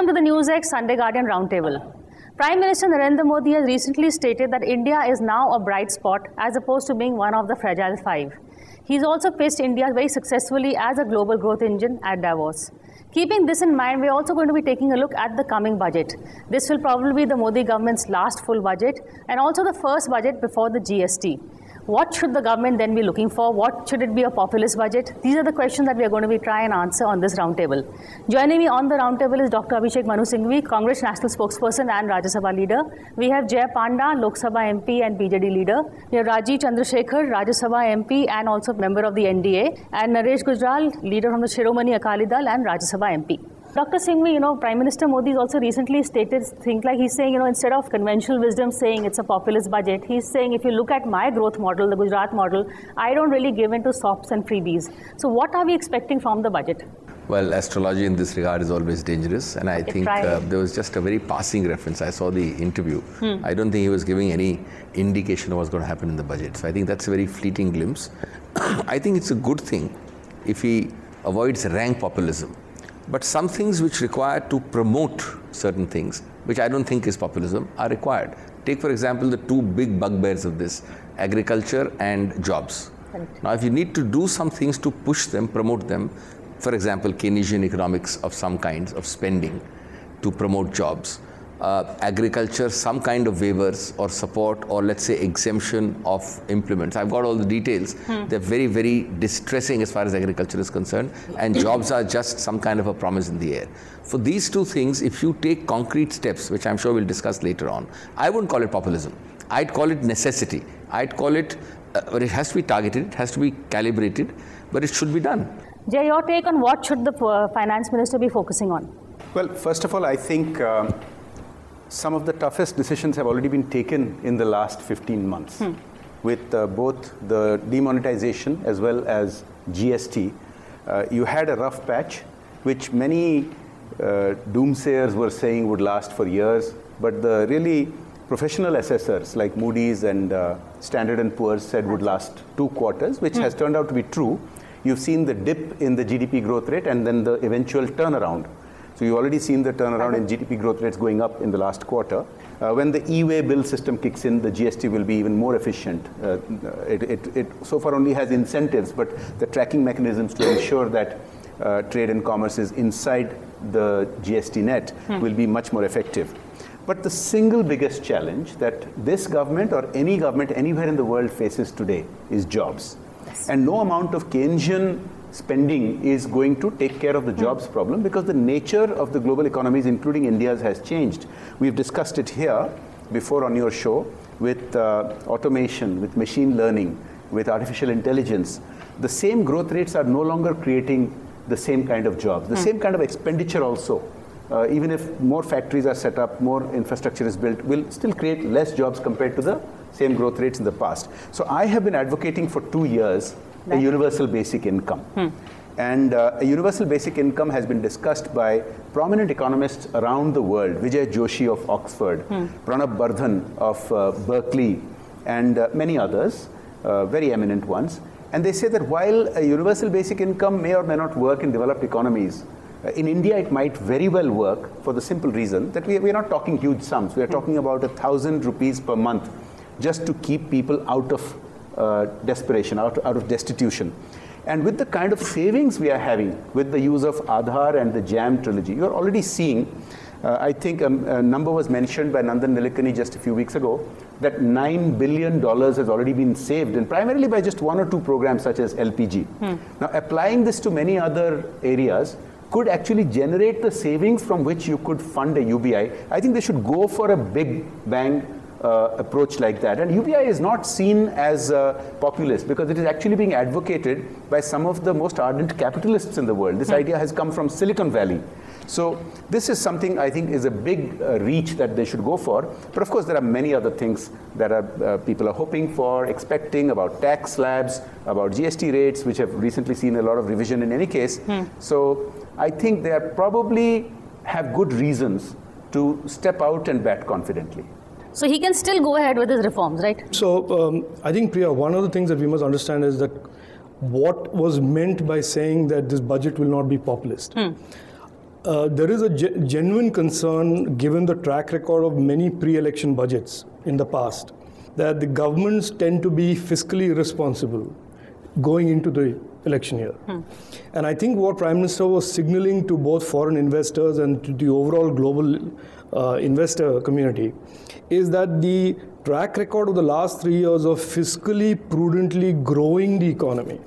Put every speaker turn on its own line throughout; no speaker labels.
Welcome to the NewsX Sunday Guardian Roundtable. Prime Minister Narendra Modi has recently stated that India is now a bright spot as opposed to being one of the fragile five. He's also pitched India very successfully as a global growth engine at Davos. Keeping this in mind, we're also going to be taking a look at the coming budget. This will probably be the Modi government's last full budget and also the first budget before the GST. What should the government then be looking for? What should it be a populist budget? These are the questions that we are going to be trying and answer on this roundtable. Joining me on the roundtable is Dr. Abhishek Manu Singhvi, Congress National Spokesperson and Rajya Sabha Leader. We have Panda, Lok Sabha MP and BJD Leader. We have Rajeev Chandrasekhar, Rajya Sabha MP and also member of the NDA. And Naresh Gujral, Leader from the Shiromani Akali Dal and Rajya Sabha MP. Dr. Singhvi, Prime Minister Modi has also recently stated things like he's saying, instead of conventional wisdom saying it's a populist budget, he's saying if you look at my growth model, the Gujarat model, I don't really give in to sops and freebies. So what are we expecting from the budget?
Well, astrology in this regard is always dangerous, and I think there was just a very passing reference. I saw the interview. I don't think he was giving any indication of what's going to happen in the budget. So I think that's a very fleeting glimpse. I think it's a good thing if he avoids rank populism. But some things which require to promote certain things, which I don't think is populism, are required. Take, for example, the two big bugbears of this, agriculture and jobs. Correct. Now, if you need to do some things to push them, promote them, for example, Keynesian economics of some kinds of spending to promote jobs, agriculture, some kind of waivers or support or let's say exemption of implements. I've got all the details. They're very, very distressing as far as agriculture is concerned, and jobs are just some kind of a promise in the air. For these two things, if you take concrete steps, which I'm sure we'll discuss later on, I wouldn't call it populism. I'd call it necessity. I'd call it, but it has to be targeted, it has to be calibrated, but it should be done.
Jay, your take on what should the finance minister be focusing on?
Well, first of all, I think some of the toughest decisions have already been taken in the last 15 months with both the demonetization as well as GST. You had a rough patch, which many doomsayers were saying would last for years, but the really professional assessors like Moody's and Standard & Poor's said would last 2 quarters, which has turned out to be true. You've seen the dip in the GDP growth rate and then the eventual turnaround. So you've already seen the turnaround in GDP growth rates going up in the last quarter. When the e-way bill system kicks in, the GST will be even more efficient. It so far only has incentives, but the tracking mechanisms to ensure that trade and commerce is inside the GST net will be much more effective. But the single biggest challenge that this government or any government anywhere in the world faces today is jobs. Yes. And no amount of Keynesian spending is going to take care of the jobs problem because the nature of the global economies, including India's, has changed. We've discussed it here before on your show with automation, with machine learning, with artificial intelligence. The same growth rates are no longer creating the same kind of jobs, the same kind of expenditure also. Even if more factories are set up, more infrastructure is built, will still create less jobs compared to the same growth rates in the past. So I have been advocating for 2 years a universal basic income. And a universal basic income has been discussed by prominent economists around the world, Vijay Joshi of Oxford, Pranab Bardhan of Berkeley, and many others, very eminent ones. And they say that while a universal basic income may or may not work in developed economies, in India it might very well work for the simple reason that we are not talking huge sums. We are talking about 1,000 rupees per month just to keep people out of desperation, out of destitution. And with the kind of savings we are having with the use of Aadhaar and the JAM trilogy, you're already seeing, I think a number was mentioned by Nandan Nilekani just a few weeks ago, that $9 billion has already been saved, and primarily by just 1 or 2 programs such as LPG. Now, applying this to many other areas could actually generate the savings from which you could fund a UBI. I think they should go for a big bang approach like that. And UBI is not seen as populist because it is actually being advocated by some of the most ardent capitalists in the world. This idea has come from Silicon Valley. So this is something I think is a big reach that they should go for. But of course, there are many other things that people are hoping for, expecting, about tax slabs, about GST rates, which have recently seen a lot of revision in any case. So I think they are probably have good reasons to step out and bat confidently.
So he can still go ahead with his reforms, right?
So I think, Priya, one of the things that we must understand is that what was meant by saying that this budget will not be populist. there is a genuine concern, given the track record of many pre-election budgets in the past, that the governments tend to be fiscally irresponsible going into the election year. And I think what Prime Minister was signaling to both foreign investors and to the overall global investor community is that the track record of the last 3 years of fiscally prudently growing the economy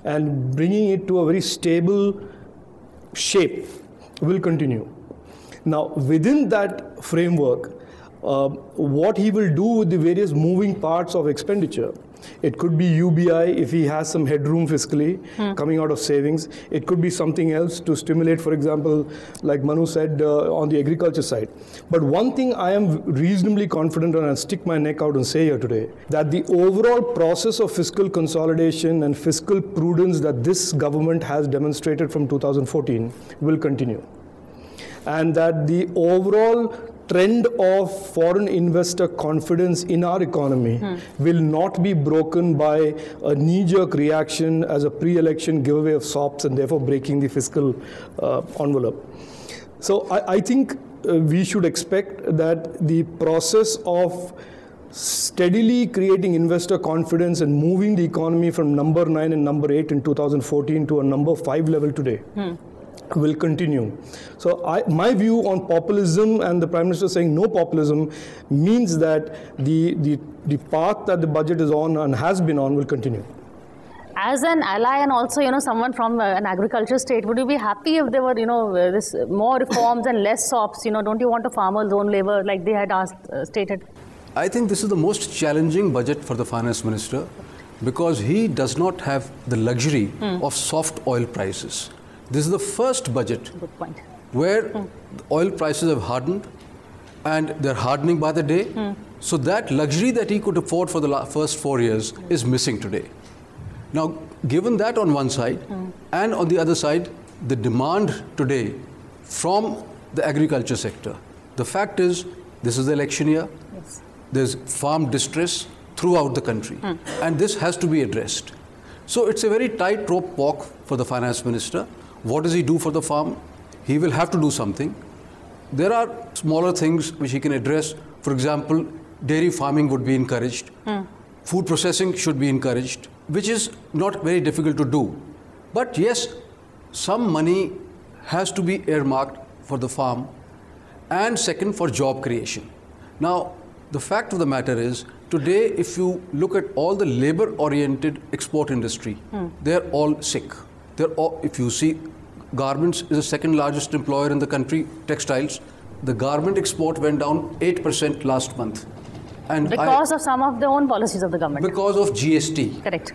and bringing it to a very stable shape will continue. Now, within that framework, what he will do with the various moving parts of expenditure, it could be UBI if he has some headroom fiscally coming out of savings. It could be something else to stimulate, for example, like Manu said, on the agriculture side. But one thing I am reasonably confident on, and I'll stick my neck out and say here today, that the overall process of fiscal consolidation and fiscal prudence that this government has demonstrated from 2014 will continue. And that the overall trend of foreign investor confidence in our economy will not be broken by a knee-jerk reaction as a pre-election giveaway of SOPs and therefore breaking the fiscal envelope. So I think we should expect that the process of steadily creating investor confidence and moving the economy from number 9 and number 8 in 2014 to a number 5 level today will continue. So my view on populism and the Prime Minister saying no populism means that the path that the budget is on and has been on will continue.
As an ally and also, someone from an agriculture state, would you be happy if there were, this more reforms and less SOPs? Don't you want a farmer's own labor like they had stated?
I think this is the most challenging budget for the Finance Minister because he does not have the luxury of soft oil prices. This is the first budget where the oil prices have hardened and they're hardening by the day. So that luxury that he could afford for the first 4 years is missing today. Now, given that on one side and on the other side, the demand today from the agriculture sector, the fact is this is the election year, there's farm distress throughout the country and this has to be addressed. So it's a very tightrope walk for the Finance Minister. What does he do for the farm? He will have to do something. There are smaller things which he can address. For example, dairy farming would be encouraged. Food processing should be encouraged, which is not very difficult to do. But yes, some money has to be earmarked for the farm and second for job creation. Now, the fact of the matter is, today if you look at all the labor-oriented export industry, they're all sick. If you see, garments is the second largest employer in the country, textiles. The garment export went down 8% last month. And
because of some of the own policies of the government.
Because of GST.
Correct.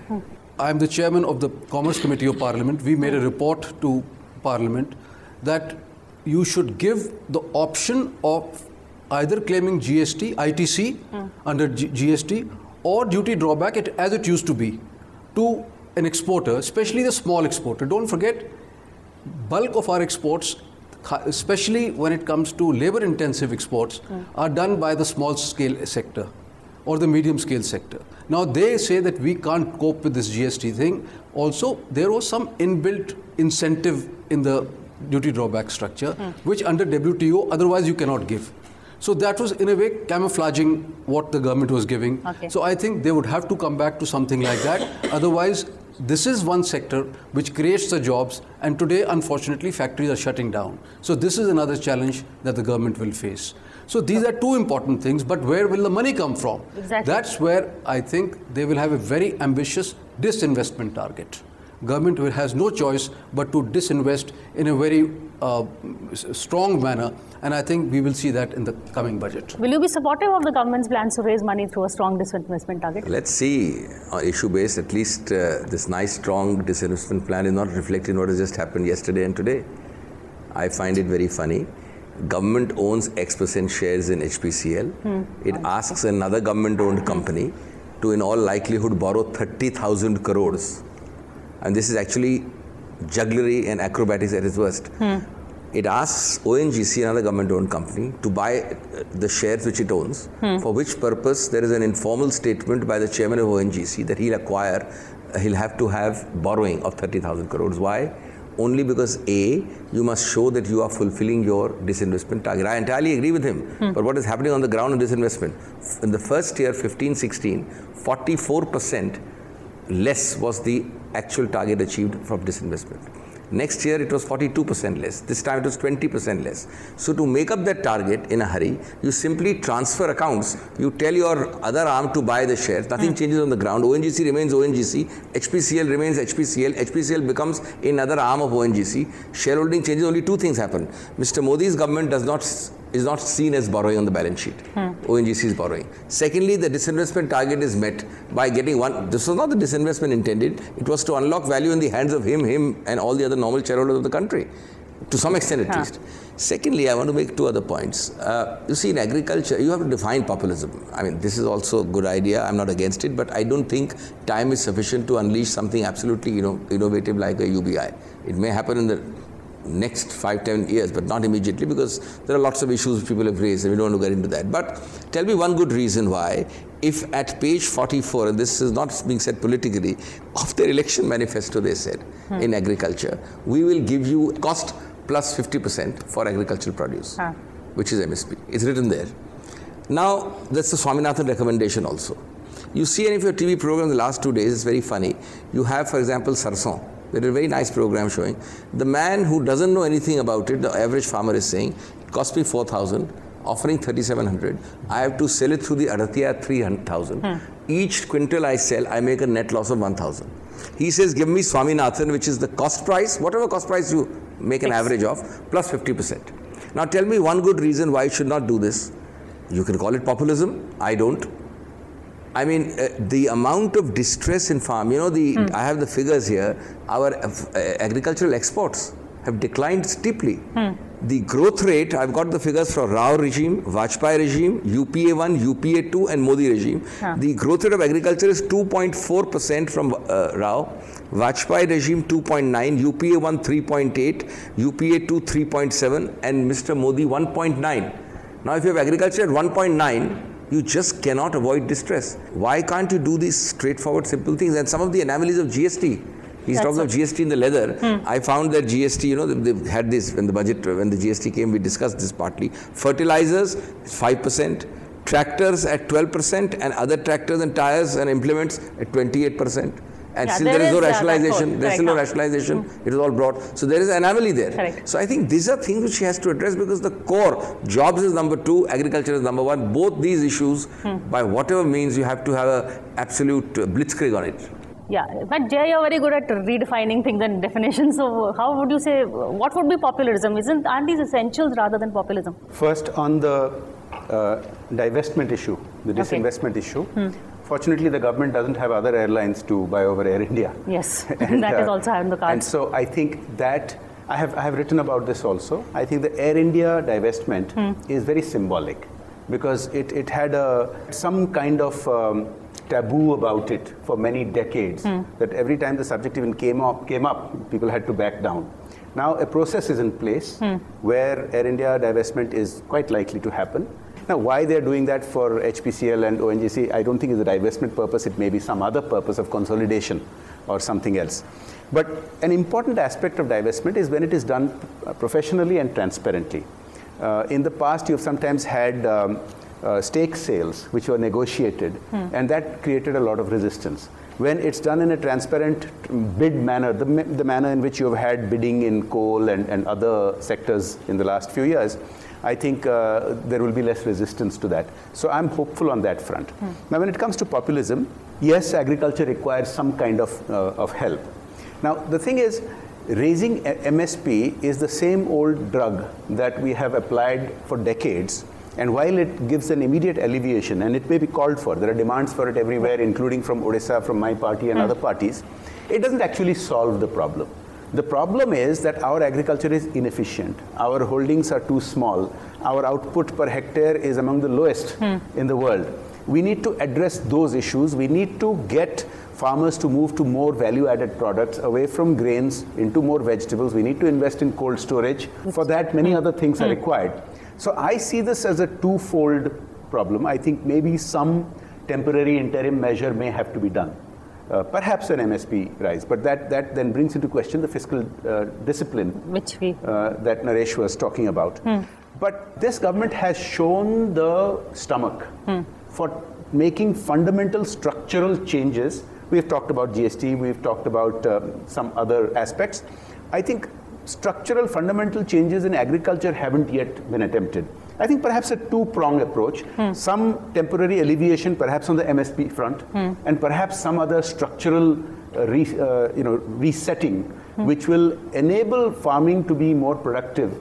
I'm the chairman of the Commerce Committee of Parliament. We made a report to Parliament that you should give the option of either claiming GST, ITC under GST or duty drawback as it used to be to an exporter, especially the small exporter. Don't forget, bulk of our exports, especially when it comes to labor-intensive exports, are done by the small-scale sector or the medium-scale sector. Now, they say that we can't cope with this GST thing. Also, there was some inbuilt incentive in the duty drawback structure, which under WTO, otherwise you cannot give. So that was, in a way, camouflaging what the government was giving. So I think they would have to come back to something like that. Otherwise, this is one sector which creates the jobs, and today, unfortunately, factories are shutting down. So this is another challenge that the government will face. So these are two important things, but where will the money come from? That's where I think they will have a very ambitious disinvestment target. Government has no choice but to disinvest in a very strong manner, and I think we will see that in the coming budget.
Will you be supportive of the government's plans to raise money through a strong disinvestment target?
Let's see, issue-based, at least this nice, strong disinvestment plan is not reflecting what has just happened yesterday and today. I find it very funny. Government owns X% shares in HPCL. It asks another government-owned company to, in all likelihood, borrow 30,000 crores. And this is actually jugglery and acrobatics at its worst. It asks ONGC, another government-owned company, to buy the shares which it owns, for which purpose there is an informal statement by the chairman of ONGC that he'll have to have borrowing of 30,000 crores. Why? only because A, you must show that you are fulfilling your disinvestment target. I entirely agree with him. But what is happening on the ground in disinvestment? In the first year, 15-16, 44% less was the actual target achieved from disinvestment. Next year, it was 42% less. This time, it was 20% less. So to make up that target in a hurry, you simply transfer accounts. You tell your other arm to buy the shares. Nothing changes on the ground. ONGC remains ONGC. HPCL remains HPCL. HPCL becomes another arm of ONGC. Shareholding changes. Only two things happen. Mr. Modi's government is not seen as borrowing on the balance sheet. ONGC is borrowing. Secondly, the disinvestment target is met by getting one. This was not the disinvestment intended. It was to unlock value in the hands of him and all the other normal shareholders of the country, to some extent at least. Secondly, I want to make two other points. You see, in agriculture, you have to define populism. I mean, this is also a good idea. I'm not against it, but I don't think time is sufficient to unleash something absolutely, innovative like a UBI. It may happen in the next 5-10 years, but not immediately, because there are lots of issues people have raised and we don't want to get into that. But tell me one good reason why, if at page 44, and this is not being said politically, of their election manifesto they said, in agriculture, we will give you cost plus 50% for agricultural produce, which is MSP. It's written there. Now, that's the Swaminathan recommendation also. You see any of your TV programs the last 2 days, it's very funny. You have, for example, Sarson. They did a very nice program showing. The man who doesn't know anything about it, the average farmer is saying, it cost me 4,000, offering 3,700. I have to sell it through the Aditya at 300,000. Each quintal I sell, I make a net loss of 1,000. He says, give me Swaminathan, which is the cost price, whatever cost price you make an average of, plus 50%. Now tell me one good reason why you should not do this. You can call it populism. I don't. I mean, the amount of distress in farm, I have the figures here, our agricultural exports have declined steeply. The growth rate, I've got the figures for Rao regime, Vajpayee regime, UPA 1, UPA 2 and Modi regime. The growth rate of agriculture is 2.4% from Rao, Vajpayee regime 2.9, UPA 1 3.8, UPA 2 3.7 and Mr. Modi 1.9. Now if you have agriculture at 1.9, you just cannot avoid distress. Why can't you do these straightforward, simple things? And some of the anomalies of GST. He's talking of GST in the leather. I found that GST, they've had this when the budget, when the GST came, we discussed this partly. Fertilizers, 5%. Tractors at 12% and other tractors and tires and implements at 28%. And still there is no rationalization. There's still no rationalization. It is all brought. So there is an anomaly there.
Correct.
So I think these are things which she has to address, because the core, jobs is number 2, agriculture is number 1. Both these issues, by whatever means, you have to have an absolute blitzkrieg on it.
Yeah, but Jay, you're very good at redefining things and definitions. So how would you say, what would be populism? Aren't these essentials rather than populism?
First, on the divestment issue, the disinvestment issue, fortunately, the government doesn't have other airlines to buy over Air India.
Yes, and, that is also on the cards.
And so I think that, I have written about this also. I think the Air India divestment is very symbolic, because it had some kind of taboo about it for many decades, that every time the subject even came up, people had to back down. Now a process is in place where Air India divestment is quite likely to happen. Now, why they're doing that for HPCL and ONGC, I don't think is a divestment purpose. It may be some other purpose of consolidation or something else. But an important aspect of divestment is when it is done professionally and transparently. In the past, you've sometimes had stake sales which were negotiated, and that created a lot of resistance. When it's done in a transparent bid manner, the manner in which you've had bidding in coal and other sectors in the last few years, I think there will be less resistance to that. So I'm hopeful on that front. Now, when it comes to populism, yes, agriculture requires some kind of help. Now, the thing is, raising MSP is the same old drug that we have applied for decades. And while it gives an immediate alleviation, and it may be called for, there are demands for it everywhere, including from Odisha, from my party and other parties, it doesn't actually solve the problem. The problem is that our agriculture is inefficient. Our holdings are too small. Our output per hectare is among the lowest in the world. We need to address those issues. We need to get farmers to move to more value-added products, away from grains into more vegetables. We need to invest in cold storage. For that, many other things are required. So I see this as a twofold problem. I think maybe some temporary interim measure may have to be done. perhaps an MSP rise. But that then brings into question the fiscal discipline that Naresh was talking about. But this government has shown the stomach for making fundamental structural changes. We've talked about GST, we've talked about some other aspects. I think structural fundamental changes in agriculture haven't yet been attempted. I think perhaps a two-pronged approach, some temporary alleviation perhaps on the MSP front, and perhaps some other structural resetting, which will enable farming to be more productive,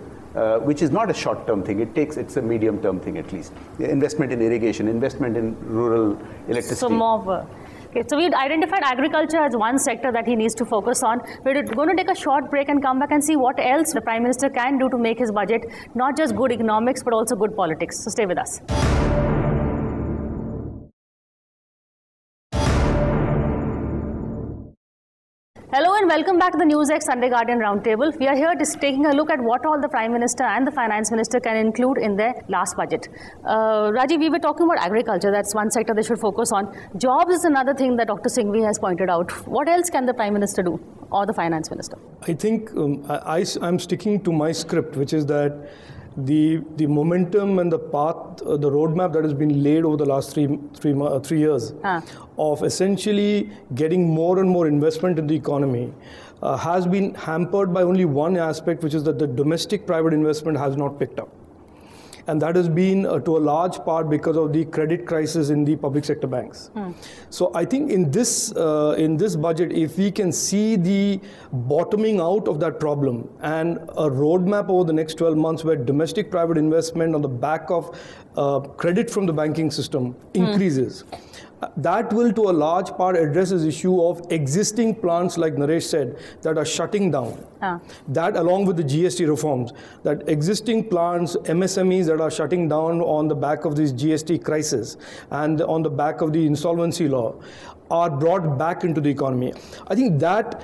which is not a short-term thing. It's a medium-term thing at least. Investment in irrigation, investment in rural electricity.
So more. Okay, so we've identified agriculture as one sector that he needs to focus on. We're going to take a short break and come back and see what else the Prime Minister can do to make his budget not just good economics, but also good politics. So stay with us. Hello and welcome back to the NewsX Sunday Guardian Roundtable. We are here just taking a look at what all the Prime Minister and the Finance Minister can include in their last budget. Rajeev, we were talking about agriculture. That's one sector they should focus on. Jobs is another thing that Dr. Singhvi has pointed out. What else can the Prime Minister do or the Finance Minister?
I think I'm sticking to my script, which is that the momentum and the path, the roadmap that has been laid over the last three years of essentially getting more and more investment in the economy has been hampered by only one aspect, which is that the domestic private investment has not picked up. And that has been to a large part because of the credit crisis in the public sector banks. So I think in this budget, if we can see the bottoming out of that problem and a roadmap over the next 12 months where domestic private investment on the back of credit from the banking system increases, that will to a large part address this issue of existing plants, like Naresh said, that are shutting down. That along with the GST reforms, that existing plants, MSMEs that are shutting down on the back of this GST crisis and on the back of the insolvency law are brought back into the economy. I think that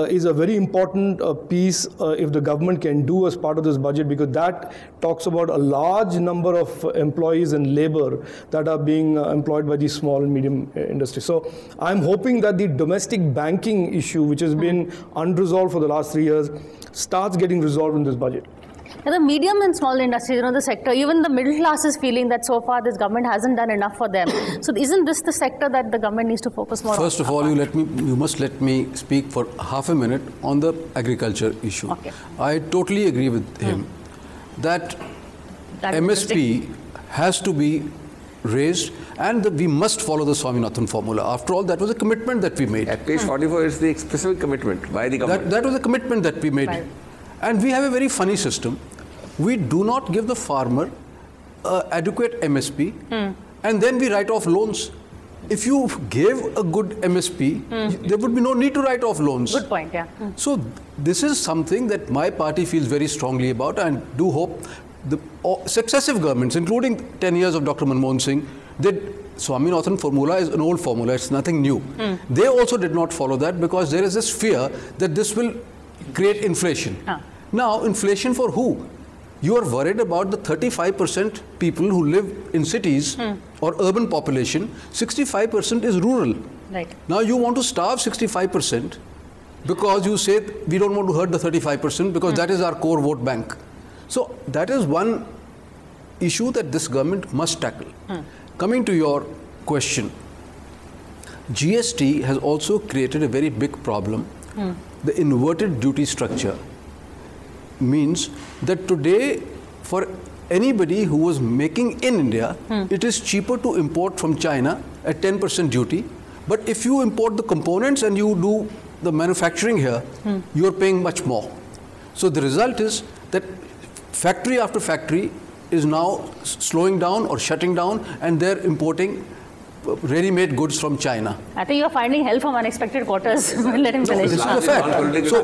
is a very important piece if the government can do as part of this budget, because that talks about a large number of employees and labor that are being employed by the small and medium industry. So I'm hoping that the domestic banking issue, which has been unresolved for the last 3 years, starts getting resolved in this budget.
Yeah, the medium and small industries, the sector, even the middle class is feeling that so far this government hasn't done enough for them. So isn't this the sector that the government needs to focus more on?
First of all, you must let me speak for half a minute on the agriculture issue.
Okay.
I totally agree with him that MSP has to be raised and we must follow the Swaminathan formula. After all, that was a commitment that we made.
At page 44 is the specific commitment by the government.
That was a commitment that we made. Right. And we have a very funny system. We do not give the farmer adequate MSP and then we write off loans. If you gave a good MSP, there would be no need to write off loans.
Good point, yeah.
So this is something that my party feels very strongly about, and do hope the successive governments, including 10 years of Dr. Manmohan Singh, Swaminathan formula is an old formula, it's nothing new. They also did not follow that because there is this fear that this will create inflation. Now, inflation for who? You are worried about the 35% people who live in cities or urban population. 65% is rural.
Right.
Now you want to starve 65% because you say we don't want to hurt the 35% because that is our core vote bank. So that is one issue that this government must tackle. Coming to your question, GST has also created a very big problem. The inverted duty structure means that today for anybody who was making in India, it is cheaper to import from China at 10% duty. But if you import the components and you do the manufacturing here, you are paying much more. So the result is that factory after factory is now slowing down or shutting down, and they're importing ready-made goods from China.
I think you're finding help from unexpected quarters. Let him finish.
This is a fact. So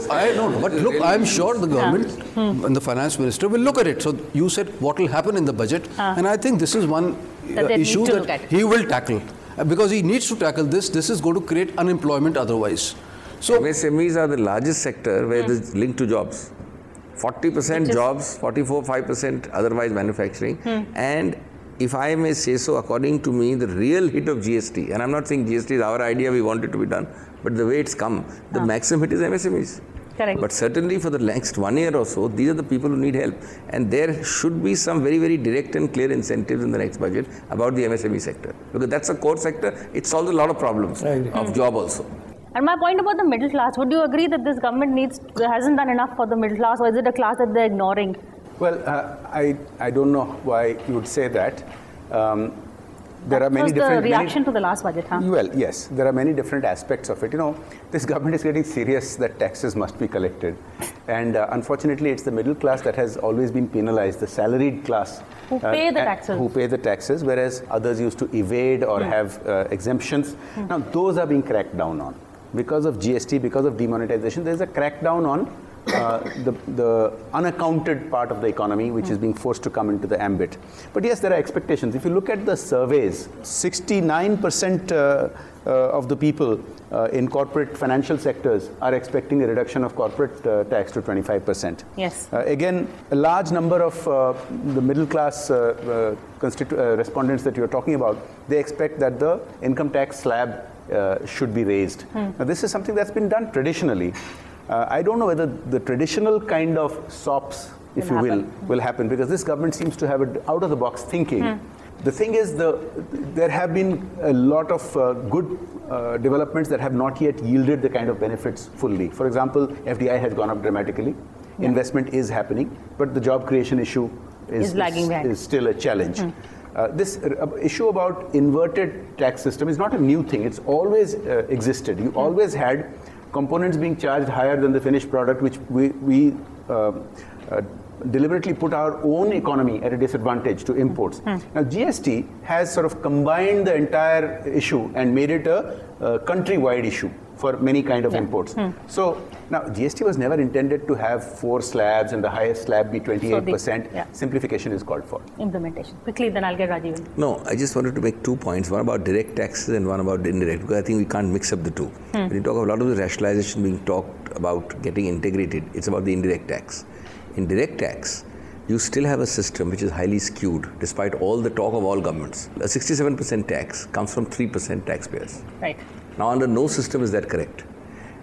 but look, I'm sure the government and the finance minister will look at it. So you said what will happen in the budget, and I think this is one issue that he will tackle. Because he needs to tackle this. This is going to create unemployment otherwise. So
MSMEs are the largest sector where there's linked to jobs. 40% jobs, 5% otherwise manufacturing, and if I may say so, according to me, the real hit of GST, and I'm not saying GST is our idea, we want it to be done, but the way it's come, the maximum hit is MSMEs.
Correct.
But certainly for the next 1 year or so, these are the people who need help. And there should be some very, very direct and clear incentives in the next budget about the MSME sector. Because that's a core sector. It solves a lot of problems of job also.
And my point about the middle class, would you agree that this government hasn't done enough for the middle class, or is it a class that they're ignoring?
Well, I don't know why you would say that. There are many different
reaction to the last budget, huh?
Well, yes, there are many different aspects of it. You know, this government is getting serious that taxes must be collected, and unfortunately, it's the middle class that has always been penalized, the salaried class
who pay the taxes.
Who pay the taxes, whereas others used to evade or have exemptions. Now, those are being cracked down on because of GST, because of demonetization. There is a crackdown on the unaccounted part of the economy, which is being forced to come into the ambit. But yes, there are expectations. If you look at the surveys, 69% of the people in corporate financial sectors are expecting a reduction of corporate tax to 25%.
Yes.
Again, a large number of the middle class respondents that you're talking about, they expect that the income tax slab should be raised. Now, this is something that's been done traditionally. I don't know whether the traditional kind of SOPs, if you will happen, because this government seems to have an out-of-the-box thinking. The thing is, there have been a lot of good developments that have not yet yielded the kind of benefits fully. For example, FDI has gone up dramatically. Investment is happening, but the job creation issue is lagging behind. Is still a challenge. This issue about inverted tax system is not a new thing. It's always existed. You always had components being charged higher than the finished product, which we deliberately put our own economy at a disadvantage to imports. Now, GST has sort of combined the entire issue and made it a countrywide issue for many kind of imports. So now GST was never intended to have 4 slabs and the highest slab be 28%. Simplification is called for.
Implementation. Quickly, then I'll get Rajeev.
No, I just wanted to make 2 points. One about direct taxes and one about indirect, because I think we can't mix up the two. When you talk of a lot of the rationalization being talked about getting integrated, it's about the indirect tax. In direct tax, you still have a system which is highly skewed, despite all the talk of all governments. A 67% tax comes from 3% taxpayers.
Right.
Now, under no system is that correct.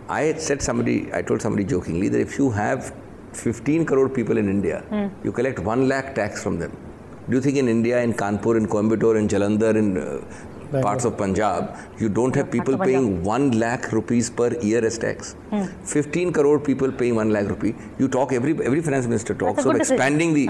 I told somebody jokingly that if you have 15 crore people in India, you collect 1 lakh tax from them. Do you think in India, in Kanpur, in Coimbatore, in Jalandhar, in parts of Punjab, you don't have people paying 1 lakh rupees per year as tax? 15 crore people paying 1 lakh rupee. You talk, every finance minister talks of expanding the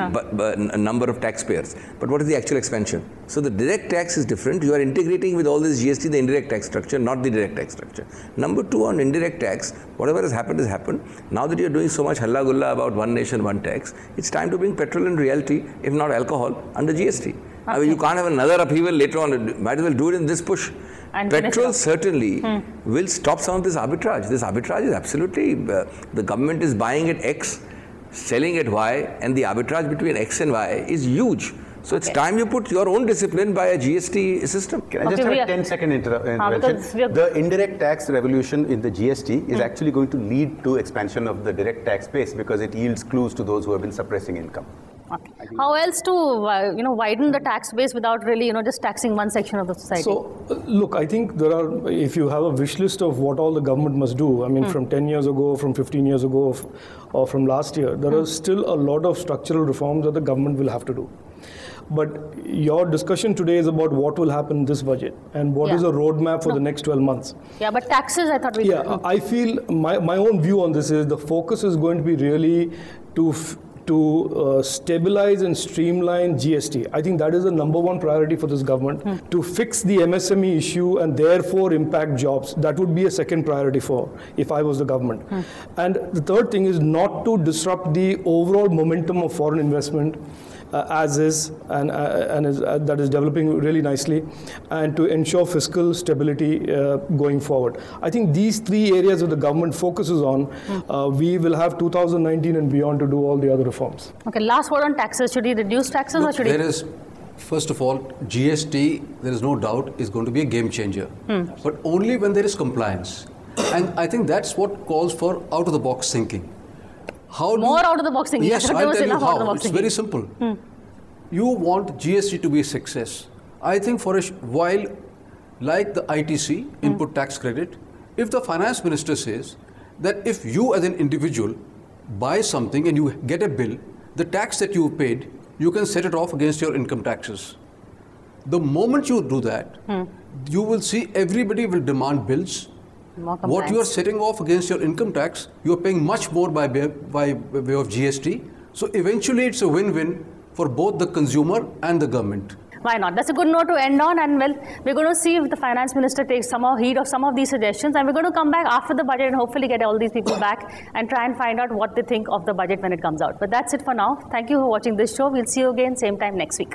number of taxpayers. But what is the actual expansion? So the direct tax is different. You are integrating with all this GST, the indirect tax structure, not the direct tax structure. Number 2, on indirect tax, whatever has happened has happened. Now that you're doing so much halla gulla about one nation, one tax, it's time to bring petrol and reality, if not alcohol, under GST. I mean, you can't have another upheaval later on. Might as well do it in this push. And petrol certainly will stop some of this arbitrage. This arbitrage is absolutely, the government is buying at X, selling at Y, and the arbitrage between X and Y is huge. So it's time you put your own discipline by a GST system.
Can I just have a 10-second intervention? The indirect tax revolution in the GST is actually going to lead to expansion of the direct tax base because it yields clues to those who have been suppressing income.
Okay. How else to widen the tax base without really just taxing one section of the society?
So look, I think there are, if you have a wish list of what all the government must do, I mean from 10 years ago, from 15 years ago, or from last year, there are still a lot of structural reforms that the government will have to do. But your discussion today is about what will happen in this budget and what is a roadmap for the next 12 months.
Yeah, but taxes, I thought we could.
I feel my own view on this is the focus is going to be really to stabilize and streamline GST. I think that is the #1 priority for this government. To fix the MSME issue and therefore impact jobs. That would be a second priority if I was the government. And the third thing is not to disrupt the overall momentum of foreign investment as is and that is developing really nicely, and to ensure fiscal stability going forward. I think these 3 areas that the government focuses on, we will have 2019 and beyond to do all the other reforms.
Okay, last word on taxes. Should he reduce taxes or should he?
First of all, GST, there is no doubt, is going to be a game changer. But only when there is compliance. And I think that's what calls for out-of-the-box thinking.
More out of the box thinking.
Yes, I'll tell you how. It's very simple. you want GST to be a success. I think for a while, like the ITC, input tax credit, if the finance minister says that if you as an individual buy something and you get a bill, the tax that you paid, you can set it off against your income taxes. The moment you do that, you will see everybody will demand bills. What you are setting off against your income tax, you are paying much more by way of GST. So eventually it's a win-win for both the consumer and the government.
Why not? That's a good note to end on, and well, we're going to see if the finance minister takes some more heed of some of these suggestions, and we're going to come back after the budget and hopefully get all these people back and try and find out what they think of the budget when it comes out. But that's it for now. Thank you for watching this show. We'll see you again same time next week.